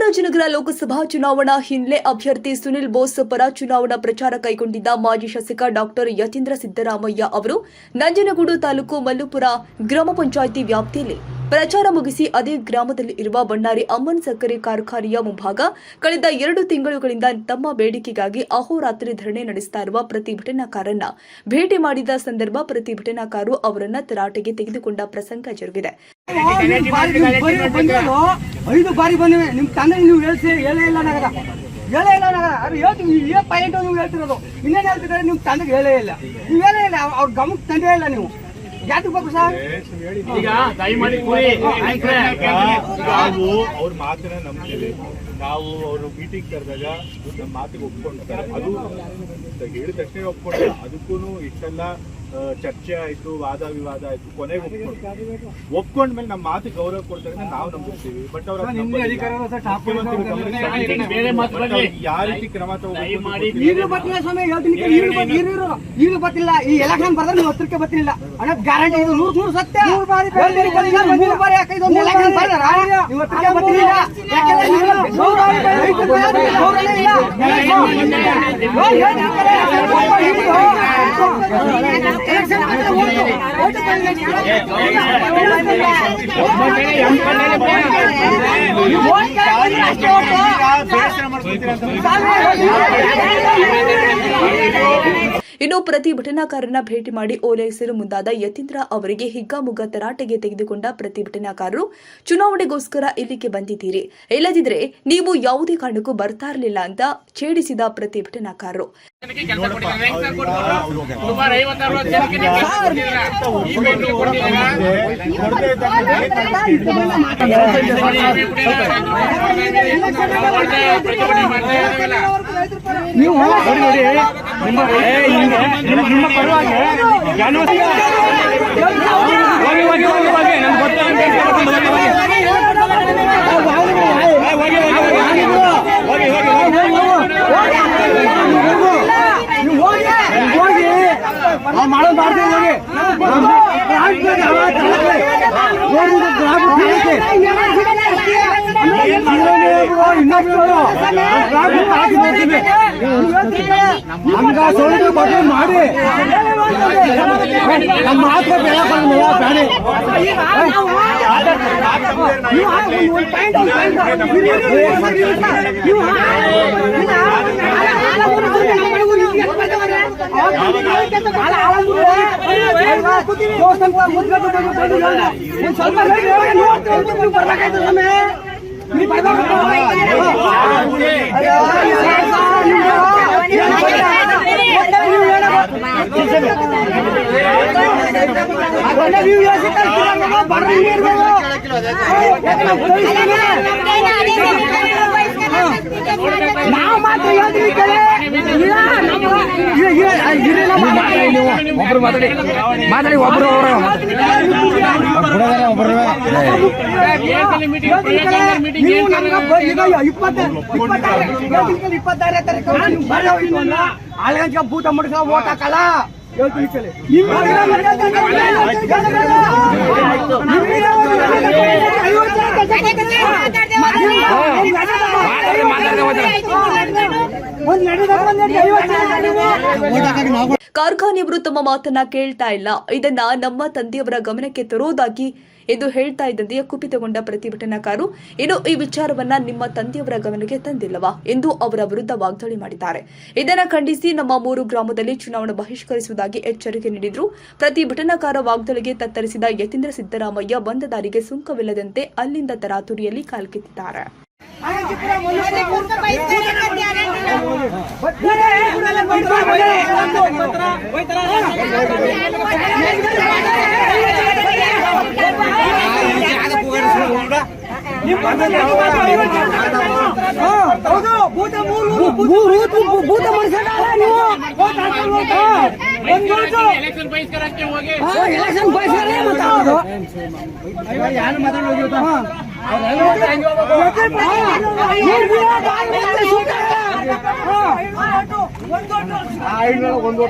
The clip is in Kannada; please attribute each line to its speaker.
Speaker 1: ಚಾಮರಾಜನಗರ ಲೋಕಸಭಾ ಚುನಾವಣಾ ಹಿನ್ನೆಲೆ ಅಭ್ಯರ್ಥಿ ಸುನಿಲ್ ಬೋಸ್ ಪರ ಚುನಾವಣಾ ಪ್ರಚಾರ ಕೈಗೊಂಡಿದ್ದ ಮಾಜಿ ಶಾಸಕ ಡಾಕ್ಟರ್ ಯತೀಂದ್ರ ಸಿದ್ದರಾಮಯ್ಯ ಅವರು ನಂಜನಗೂಡು ತಾಲೂಕು ಮಲ್ಲುಪುರ ಗ್ರಾಮ ಪಂಚಾಯಿತಿ ವ್ಯಾಪ್ತಿಯಲ್ಲಿ ಪ್ರಚಾರ ಮುಗಿಸಿ ಅದೇ ಗ್ರಾಮದಲ್ಲಿ ಇರುವ ಬಣ್ಣಾರಿ ಅಮ್ಮನ್ ಸಕ್ಕರೆ ಕಾರ್ಖಾನೆಯ ಮುಂಭಾಗ ಕಳೆದ 2 ತಿಂಗಳುಗಳಿಂದ ತಮ್ಮ ಬೇಡಿಕೆಗಾಗಿ ಅಹೋರಾತ್ರಿ ಧರಣಿ ನಡೆಸುತ್ತಾ ಇರುವ ಪ್ರತಿಭಟನಾಕಾರರನ್ನ ಭೇಟಿ ಮಾಡಿದ ಸಂದರ್ಭ ಪ್ರತಿಭಟನಾಕಾರರು ಅವರನ್ನ ತರಾಟೆಗೆ ತೆಗೆದುಕೊಂಡ ಪ್ರಸಂಗ ಜರುಗಿದೆ.
Speaker 2: 5 ಬಾರಿ ಬಂದಿವೆ ನಿಮ್ಮ ತಂದೆ ನೀವು ಹೇಳೇ ಇಲ್ಲ ನಗರ ಹೇಳೇ ಇಲ್ಲ ನಗರ ಅದು ಹೇಳ್ತೀವಿ ನೀವು ಪಾಯಿಂಟ್ ನೀವು ಹೇಳ್ತಿರೋದು ಇನ್ನೇನು ಹೇಳ್ತಿದ್ದಾರೆ ನಿಮ್ಮ ತಂದೆಗೆ ಹೇಳೇ ಇಲ್ಲ ನೀವು ಹೇಳೇ ಇಲ್ಲ ಅವ್ರ ಗಮನಕ್ಕೆ ತಂದೇ ಇಲ್ಲ ನೀವು ಯಾಕೆ ಬೇಕು ಸರ್
Speaker 3: ಈಗ ದಯಮಾಡಿ ನಾವು ಅವ್ರ ಮಾತನ್ನ ನಂಬ್ತೀವಿ. ನಾವು ಅವರು ಮೀಟಿಂಗ್ ಕರೆದಾಗ ನಮ್ಮ ಮಾತಿಗೆ ಒಪ್ಕೊಂಡಿರ್ತಾರೆ, ಅದು ಹೇಳಿದ ತಕ್ಷಣ ಒಪ್ಕೊಂಡಿಲ್ಲ. ಅದಕ್ಕೂ ಇಷ್ಟೆಲ್ಲ ಚರ್ಚೆ ಆಯ್ತು, ವಾದ ವಿವಾದ ಆಯ್ತು, ಕೊನೆಗೆ ಒಪ್ಕೊಂಡ್ಮೇಲೆ ನಮ್ಮ ಮಾತಿಗೆ ಗೌರವ ಕೊಡ್ತಾರೆ ನಾವು ನಂಬಿರ್ತೀವಿ. ಬಟ್ ಅವ್ರ ಯಾವ ರೀತಿ ಕ್ರಮ ತಗೋಬೇಕು
Speaker 2: ಈಗಲೂ ಬರ್ತಿಲ್ಲ ಸ್ವಾಮಿ, ಈಗಲೂ ಬರ್ತಿಲ್ಲ. ಈ ಎಲೆಕ್ಷನ್ ಬರ್ದ್ರೆ ನೀವು ಹತ್ರಕ್ಕೆ ಬರ್ತಿಲ್ಲ ಅನ್ನೋದು ಗ್ಯಾರಂಟಿ. ಇದು 100 ಸತ್ಯ. 3 ಬಾರಿ ಯಾಕೈದು ಎಲೆಕ್ಷನ್ ಬರ್ದಾರ ನೀವು ಹತ್ರಕ್ಕೆ ಬರ್ತಿಲ್ಲ.
Speaker 1: ಇನ್ನು ಪ್ರತಿಭಟನಾಕಾರರನ್ನ ಭೇಟಿ ಮಾಡಿ ಓಲೈಸಲು ಮುಂದಾದ ಯತೀಂದ್ರ ಅವರಿಗೆ ಹಿಗ್ಗಾಮುಗ್ಗಾ ತರಾಟೆಗೆ ತೆಗೆದುಕೊಂಡ ಪ್ರತಿಭಟನಾಕಾರರು, ಚುನಾವಣೆಗೋಸ್ಕರ ಇಲ್ಲಿಗೆ ಬಂದಿದ್ದೀರಿ, ಇಲ್ಲದಿದ್ರೆ ನೀವು ಯಾವುದೇ ಕಾರಣಕ್ಕೂ ಬರ್ತಾ ಇರಲಿಲ್ಲ ಅಂತ ಛೇಡಿಸಿದ ಪ್ರತಿಭಟನಾಕಾರರು.
Speaker 2: ನಿಮ್ಮ ಪರವಾಗಿ ಮಾಡೋದು ಮಾಡ್ತೀವಿ. ನಮ್ಗ ಸೋಲಿಗೆ ಬದಲು ಮಾಡಿ ನಮ್ಮ ಮಾತ್ರ ಬೇಡ ಬೇಡಿ. ನಾವು ಮಾತ್ರ ಒಬ್ರು ಮಾತಾಡಿ ಒಬ್ರು ಆಳ್ಗಂಚ ಭೂತ ಮುಡಿಸ ಓಟ್ ಹಾಕಲ್ಲ ಹೇಳ್ತೀನಿ.
Speaker 1: ಕಾರ್ಖಾನೆಯವರು ತಮ್ಮ ಮಾತನ್ನ ಕೇಳ್ತಾ ಇಲ್ಲ, ಇದನ್ನ ನಮ್ಮ ತಂದೆಯವರ ಗಮನಕ್ಕೆ ತರೋದಾಗಿ ಎಂದು ಹೇಳ್ತಾ ಇದ್ದಂತೆಯೇ ಕುಪಿತಗೊಂಡ ಪ್ರತಿಭಟನಾಕಾರರು, ಇನ್ನು ಈ ವಿಚಾರವನ್ನ ನಿಮ್ಮ ತಂದೆಯವರ ಗಮನಕ್ಕೆ ತಂದಿಲ್ಲವಾ ಎಂದು ಅವರ ವಿರುದ್ಧ ವಾಗ್ದಾಳಿ ಮಾಡಿದ್ದಾರೆ. ಇದನ್ನು ಖಂಡಿಸಿ ನಮ್ಮ 3 ಗ್ರಾಮದಲ್ಲಿ ಚುನಾವಣೆ ಬಹಿಷ್ಕರಿಸುವುದಾಗಿ ಎಚ್ಚರಿಕೆ ನೀಡಿದ್ರು. ಪ್ರತಿಭಟನಾಕಾರ ವಾಗ್ದಾಳಿಗೆ ತತ್ತರಿಸಿದ ಯತೀಂದ್ರ ಸಿದ್ದರಾಮಯ್ಯ ಬಂದ ದಾರಿಗೆ ಸುಂಕವಿಲ್ಲದಂತೆ ಅಲ್ಲಿಂದ ತರಾತುರಿಯಲ್ಲಿ ಕಾಲ್ಕಿತ್ತಿದ್ದಾರೆ.
Speaker 2: ಒಂದು